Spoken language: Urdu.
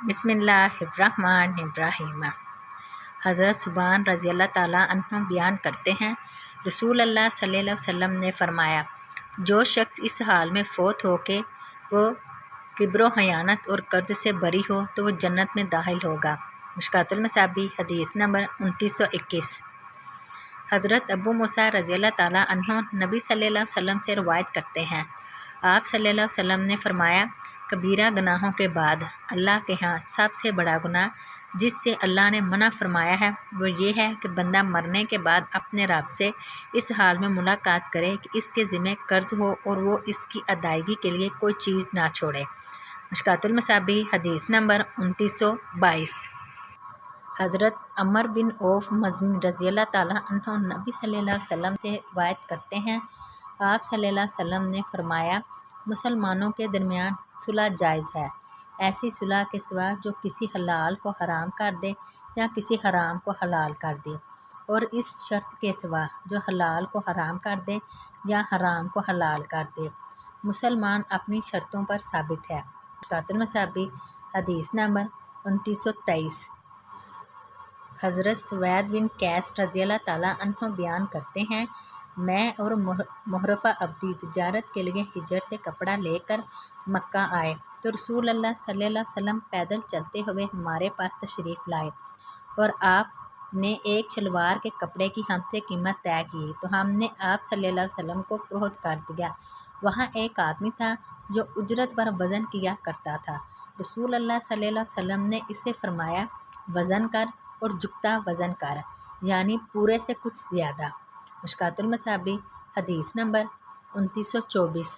بسم اللہ الرحمن الرحیم۔ حضرت ثوبان رضی اللہ تعالیٰ عنہ بیان کرتے ہیں، رسول اللہ صلی اللہ علیہ وسلم نے فرمایا، جو شخص اس حال میں فوت ہو کہ وہ کبر و خیانت اور قرض سے بری ہو تو وہ جنت میں داخل ہوگا۔ مشکوٰۃ المصابیح حدیث نمبر 2921۔ حضرت ابو موسیٰ رضی اللہ تعالیٰ عنہ نبی صلی اللہ علیہ وسلم سے روایت کرتے ہیں، آپ صلی اللہ علیہ وسلم نے فرمایا، کبیرہ گناہوں کے بعد اللہ کے ہاں سب سے بڑا گناہ جس سے اللہ نے منع فرمایا ہے وہ یہ ہے کہ بندہ مرنے کے بعد اپنے رب سے اس حال میں ملاقات کرے کہ اس کے ذمہ قرض ہو اور وہ اس کی ادائیگی کے لیے کوئی چیز نہ چھوڑے۔ مشکوٰۃ المصابیح حدیث نمبر 2922۔ حضرت عمر بن عوف مزنی رضی اللہ تعالیٰ عنہ نبی صلی اللہ علیہ وسلم سے روایت کرتے ہیں، آپ صلی اللہ علیہ وسلم نے فرمایا، مسلمانوں کے درمیان صلح جائز ہے، ایسی صلح کے سوا جو کسی حلال کو حرام کر دے یا کسی حرام کو حلال کر دے، اور اس شرط کے سوا جو حلال کو حرام کر دے یا حرام کو حلال کر دے، مسلمان اپنی شرطوں پر ثابت ہے۔ مشکوٰۃ المصابیح حدیث نمبر 2923۔ حضرت سوید بن قیس رضی اللہ تعالیٰ عنہ بیان کرتے ہیں، میں اور محرفہ عبدی تجارت کے لیے ہجر سے کپڑا لے کر مکہ آئے تو رسول اللہ صلی اللہ علیہ وسلم پیدل چلتے ہوئے ہمارے پاس تشریف لائے اور آپ نے ایک شلوار کے کپڑے کی ہم سے قیمت طے کی تو ہم نے آپ صلی اللہ علیہ وسلم کو فروخت کر دیا۔ وہاں ایک آدمی تھا جو اجرت پر وزن کیا کرتا تھا، رسول اللہ صلی اللہ علیہ وسلم نے اس سے فرمایا، وزن کر اور جھکتا وزن کر، یعنی پورے سے کچھ زیادہ۔ مشکوٰۃ المصابیح حدیث نمبر 2924۔